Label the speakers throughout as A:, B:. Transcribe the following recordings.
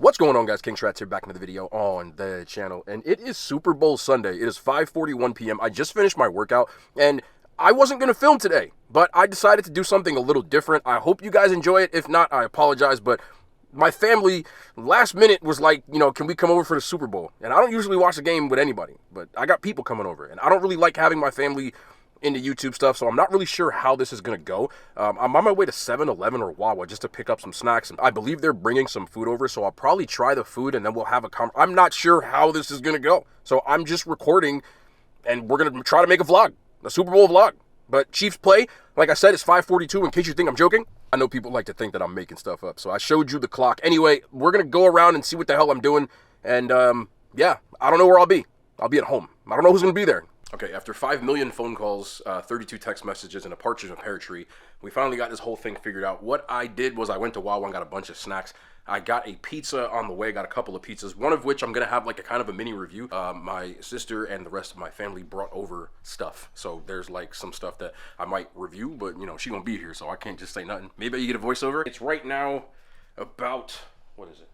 A: What's going on, guys? King Shrats here, back into the video on the channel, and it is Super Bowl Sunday. It is 5:41 p.m. I just finished my workout, and I wasn't going to film today, but I decided to do something a little different. I hope you guys enjoy it. If not, I apologize, but my family last minute was like, can we come over for the Super Bowl? And I don't usually watch the game with anybody, but I got people coming over, and I don't really like having my family into YouTube stuff, so I'm not really sure how this is going to go. I'm on my way to 7-Eleven or Wawa just to pick up some snacks, and I believe they're bringing some food over, so I'll probably try the food, and then we'll have I'm not sure how this is going to go, so I'm just recording, and we're going to try to make a vlog, a Super Bowl vlog. But Chiefs play, like I said, it's 5:42, in case you think I'm joking. I know people like to think that I'm making stuff up, so I showed you the clock. Anyway, we're going to go around and see what the hell I'm doing, and yeah, I don't know where I'll be. I'll be at home. I don't know who's going to be there. Okay, after 5 million phone calls, 32 text messages, and a partridge in a pear tree, we finally got this whole thing figured out. What I did was I went to Wawa and got a bunch of snacks. I got a pizza on the way, got a couple of pizzas, one of which I'm going to have like a kind of a mini review. My sister and the rest of my family brought over stuff. So there's like some stuff that I might review, but she won't be here, so I can't just say nothing. Maybe you get a voiceover. It's right now about, what is it?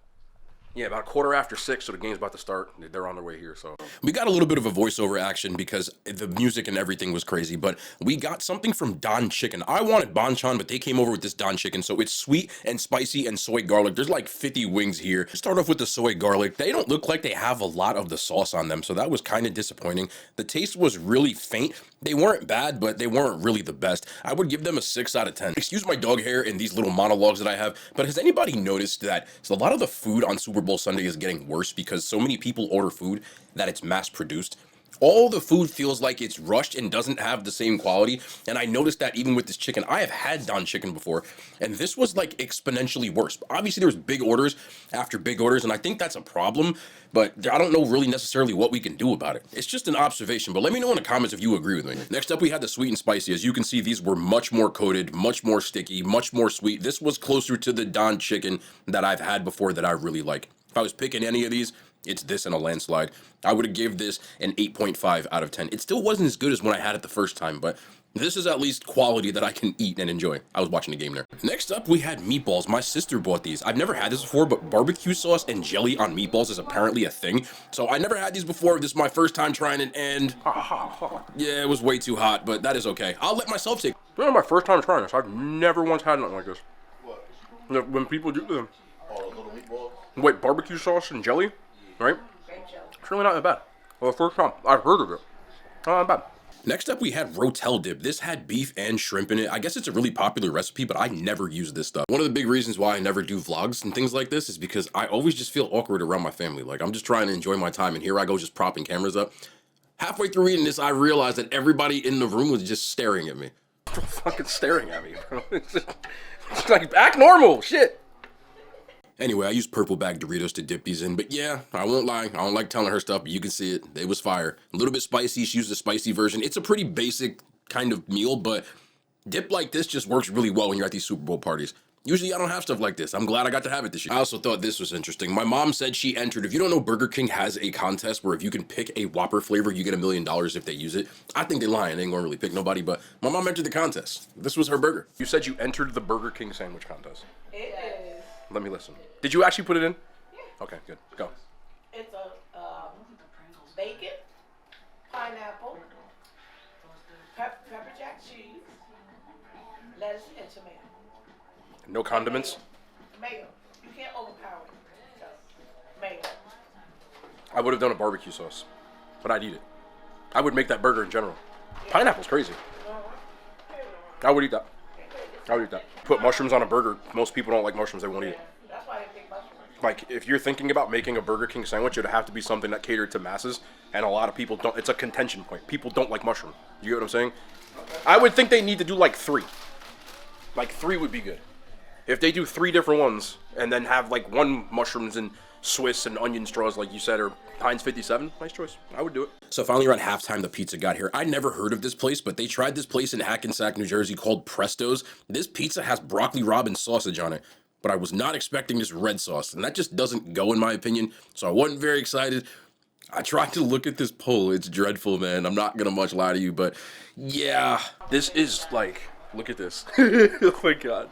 A: Yeah, about 6:15, so the game's about to start. They're on their way here, so. We got a little bit of a voiceover action because the music and everything was crazy, but we got something from Don Chicken. I wanted banchan, but they came over with this Don Chicken, so it's sweet and spicy and soy garlic. There's like 50 wings here. Start off with the soy garlic. They don't look like they have a lot of the sauce on them, so that was kind of disappointing. The taste was really faint. They weren't bad, but they weren't really the best. I would give them a 6 out of 10. Excuse my dog hair and these little monologues that I have, but has anybody noticed that a lot of the food on Super Bowl Sunday is getting worse because so many people order food that it's mass produced? All the food feels like it's rushed and doesn't have the same quality, and I noticed that even with this chicken. I have had Don Chicken before, and this was like exponentially worse. Obviously, there was big orders after big orders, and I think that's a problem, but I don't know really necessarily what we can do about it. It's just an observation, but let me know in the comments if you agree with me. Next up, we had the sweet and spicy. As you can see, these were much more coated, much more sticky, much more sweet. This was closer to the Don Chicken that I've had before that I really like. If I was picking any of these, it's this in a landslide. I would have gave this an 8.5 out of 10. It still wasn't as good as when I had it the first time, but this is at least quality that I can eat and enjoy. I was watching the game there. Next up, we had meatballs. My sister bought these. I've never had this before, but barbecue sauce and jelly on meatballs is apparently a thing. So I never had these before. This is my first time trying it, and yeah, it was way too hot, but that is okay. I'll let myself take. This is my first time trying this. I've never once had nothing like this. What? When people do them. Oh, little meatballs? Wait, barbecue sauce and jelly? Right? It's really not that bad. Well, the first time I've heard of it. Not that bad. Next up, we had Rotel dip. This had beef and shrimp in it. I guess it's a really popular recipe, but I never use this stuff. One of the big reasons why I never do vlogs and things like this is because I always just feel awkward around my family. Like, I'm just trying to enjoy my time, and here I go just propping cameras up. Halfway through eating this, I realized that everybody in the room was just staring at me. Fucking staring at me, bro. It's like, act normal, shit. Anyway, I used purple bag Doritos to dip these in, but yeah, I won't lie, I don't like telling her stuff, but you can see it. It was fire. A little bit spicy. She used the spicy version. It's a pretty basic kind of meal, but dip like this just works really well when you're at these Super Bowl parties. Usually I don't have stuff like this. I'm glad I got to have it this year. I also thought this was interesting. My mom said she entered. If you don't know, Burger King has a contest where if you can pick a Whopper flavor, you get $1 million if they use it. I think they're lying. They ain't gonna really pick nobody, but my mom entered the contest. This was her burger. You said you entered the Burger King sandwich contest.
B: It is.
A: Let me listen. Did you actually put it in?
B: Yeah.
A: Okay, good. Go.
B: It's a bacon, pineapple, pepper jack cheese, lettuce, and tomato.
A: No condiments?
B: Mayo. You can't overpower it. So, mayo.
A: I would have done a barbecue sauce, but I'd eat it. I would make that burger in general. Pineapple's crazy. I would eat that. I would eat that. Put mushrooms on a burger. Most people don't like mushrooms. They won't eat it.
B: That's why they pick mushrooms.
A: Like, if you're thinking about making a Burger King sandwich, it would have to be something that catered to masses, and a lot of people don't. It's a contention point. People don't like mushroom. You get what I'm saying? I would think they need to do like 3. Like 3 would be good. If they do 3 different ones, and then have like 1 mushrooms and Swiss and onion straws, like you said, or Heinz 57, nice choice. I would do it. So finally around halftime, the pizza got here. I never heard of this place, but they tried this place in Hackensack, New Jersey called Presto's. This pizza has broccoli rabe and sausage on it, but I was not expecting this red sauce, and that just doesn't go in my opinion, so I wasn't very excited. I tried to look at this poll. It's dreadful, man. I'm not gonna much lie to you, but yeah. This is like, look at this. Oh my God.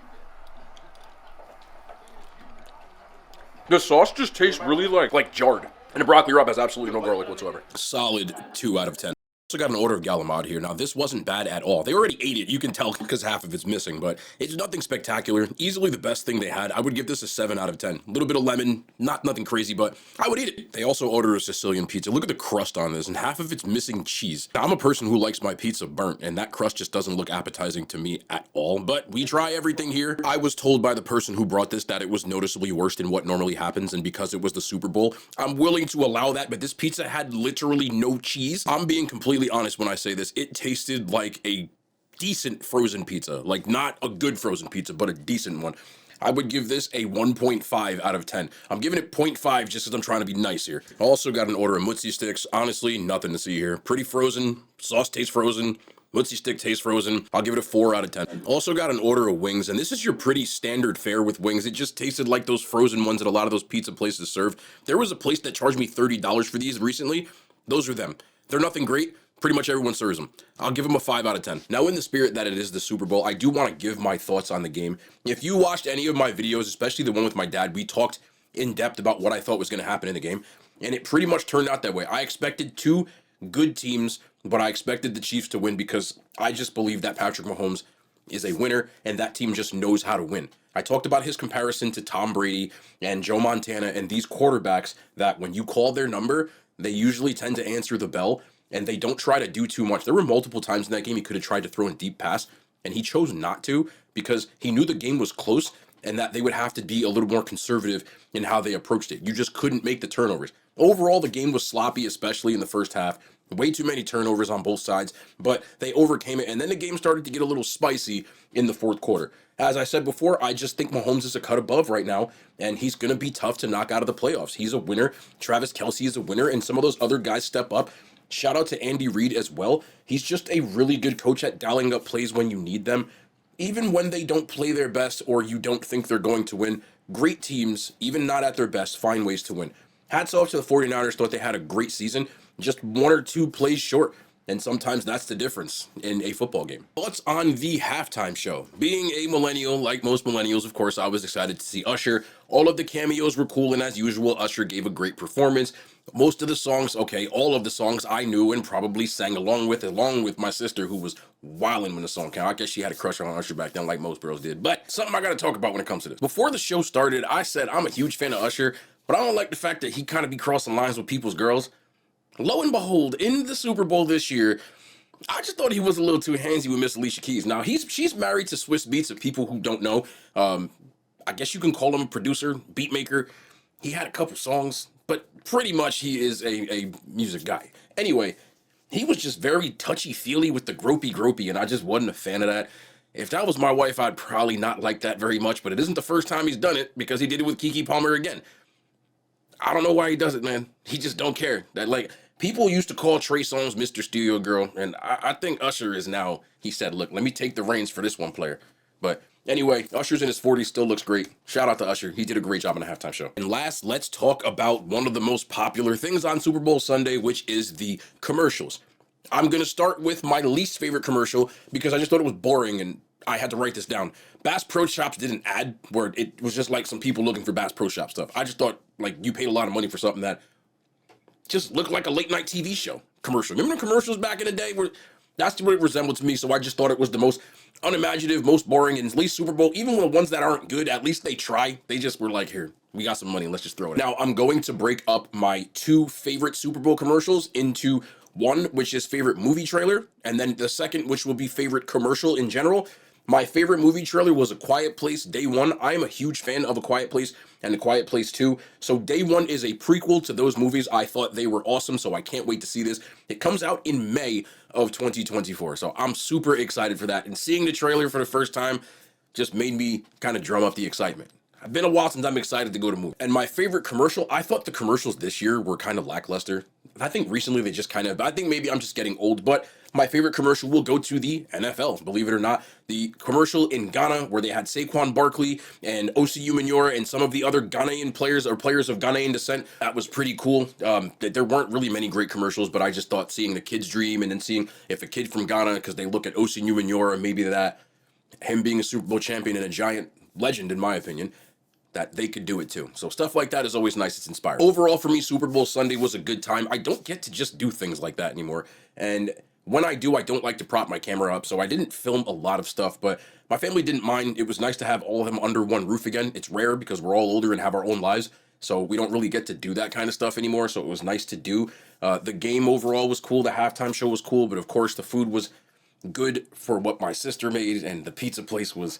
A: The sauce just tastes really like jarred. And the broccoli rabe has absolutely no garlic whatsoever. Solid 2 out of 10. Also got an order of galamad here. Now, this wasn't bad at all. They already ate it. You can tell because half of it's missing, but it's nothing spectacular. Easily the best thing they had. I would give this a 7 out of 10. A little bit of lemon, nothing crazy, but I would eat it. They also ordered a Sicilian pizza. Look at the crust on this, and half of it's missing cheese. Now, I'm a person who likes my pizza burnt, and that crust just doesn't look appetizing to me at all, but we try everything here. I was told by the person who brought this that it was noticeably worse than what normally happens, and because it was the Super Bowl, I'm willing to allow that, but this pizza had literally no cheese. I'm being completely honest when I say this. It tasted like a decent frozen pizza. Like, not a good frozen pizza, but a decent one. I would give this a 1.5 out of 10. I'm giving it 0.5 just because I'm trying to be nice here. Also got an order of mozzarella sticks. Honestly, nothing to see here. Pretty frozen. Sauce tastes frozen. Mozzarella stick tastes frozen. I'll give it a 4 out of 10. Also got an order of wings, and this is your pretty standard fare with wings. It just tasted like those frozen ones that a lot of those pizza places serve. There was a place that charged me $30 for these recently. Those are them. They're nothing great. Pretty much everyone serves them. I'll give them a 5 out of 10. Now, in the spirit that it is the Super Bowl, I do want to give my thoughts on the game. If you watched any of my videos, especially the one with my dad, we talked in depth about what I thought was going to happen in the game, and it pretty much turned out that way. I expected two good teams, but I expected the Chiefs to win because I just believe that Patrick Mahomes is a winner, and that team just knows how to win. I talked about his comparison to Tom Brady and Joe Montana and these quarterbacks that when you call their number, they usually tend to answer the bell, and they don't try to do too much. There were multiple times in that game he could have tried to throw a deep pass, and he chose not to because he knew the game was close and that they would have to be a little more conservative in how they approached it. You just couldn't make the turnovers. Overall, the game was sloppy, especially in the first half. Way too many turnovers on both sides, but they overcame it, and then the game started to get a little spicy in the fourth quarter. As I said before, I just think Mahomes is a cut above right now, and he's going to be tough to knock out of the playoffs. He's a winner. Travis Kelce is a winner, and some of those other guys step up. Shout out to Andy Reid as well. He's just a really good coach at dialing up plays when you need them. Even when they don't play their best or you don't think they're going to win, great teams, even not at their best, find ways to win. Hats off to the 49ers. Thought they had a great season, just one or two plays short. And sometimes that's the difference in a football game. Thoughts on the halftime show? Being a millennial, like most millennials, of course, I was excited to see Usher. All of the cameos were cool, and as usual, Usher gave a great performance. Most of the songs, okay, all of the songs I knew and probably sang along with my sister who was wilding when the song came out. I guess she had a crush on Usher back then like most girls did. But something I gotta talk about when it comes to this. Before the show started, I said I'm a huge fan of Usher, but I don't like the fact that he kind of be crossing lines with people's girls. Lo and behold, in the Super Bowl this year, I just thought he was a little too handsy with Miss Alicia Keys. Now, she's married to Swiss Beats, of people who don't know. I guess you can call him a producer, beat maker. He had a couple songs, but pretty much he is a music guy. Anyway, he was just very touchy-feely with the gropey, and I just wasn't a fan of that. If that was my wife, I'd probably not like that very much, but it isn't the first time he's done it, because he did it with Keke Palmer again. I don't know why he does it, man. He just don't care. That, like, people used to call Trey Songz Mr. Studio Girl, and I think Usher is now, he said, look, let me take the reins for this one player. But anyway, Usher's in his 40s, still looks great. Shout out to Usher. He did a great job on the halftime show. And last, let's talk about one of the most popular things on Super Bowl Sunday, which is the commercials. I'm going to start with my least favorite commercial because I just thought it was boring and I had to write this down. Bass Pro Shops did an ad where it was just like some people looking for Bass Pro Shop stuff. I just thought, like, you paid a lot of money for something that just looked like a late night TV show commercial. Remember the commercials back in the day where that's what it resembled to me, so I just thought it was the most unimaginative, most boring, and at least Super Bowl, even the ones that aren't good, at least they try. They just were like, here, we got some money, let's just throw it. Now, I'm going to break up my two favorite Super Bowl commercials into one, which is favorite movie trailer, and then the second, which will be favorite commercial in general. My favorite movie trailer was A Quiet Place Day One. I am a huge fan of A Quiet Place and A Quiet Place 2. So Day One is a prequel to those movies. I thought they were awesome, so I can't wait to see this. It comes out in May of 2024, so I'm super excited for that. And seeing the trailer for the first time just made me kind of drum up the excitement. It's been a while since I'm excited to go to movie. And my favorite commercial, I thought the commercials this year were kind of lackluster. I think recently they just kind of, I think maybe I'm just getting old, but my favorite commercial will go to the NFL, believe it or not. The commercial in Ghana where they had Saquon Barkley and Osi Umenyiora and some of the other Ghanaian players or players of Ghanaian descent. That was pretty cool. There weren't really many great commercials, but I just thought seeing the kid's dream and then seeing if a kid from Ghana, because they look at Osi Umenyiora and maybe that, him being a Super Bowl champion and a giant legend in my opinion, that they could do it too. So stuff like that is always nice. It's inspiring. Overall, for me, Super Bowl Sunday was a good time. I don't get to just do things like that anymore. And when I do, I don't like to prop my camera up. So I didn't film a lot of stuff, but my family didn't mind. It was nice to have all of them under one roof again. It's rare because we're all older and have our own lives. So we don't really get to do that kind of stuff anymore. So it was nice to do. The game overall was cool. The halftime show was cool. But of course, the food was good for what my sister made, and the pizza place was,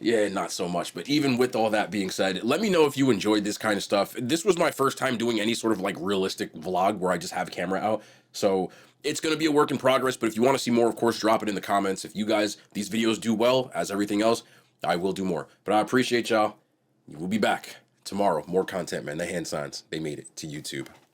A: yeah, not so much. But even with all that being said, let me know if you enjoyed this kind of stuff. This was my first time doing any sort of like realistic vlog where I just have a camera out, so it's going to be a work in progress. But if you want to see more, of course, drop it in the comments. If you guys, these videos do well, as everything else, I will do more. But I appreciate y'all. We'll be back tomorrow. More content, man. The hand signs, they made it to YouTube.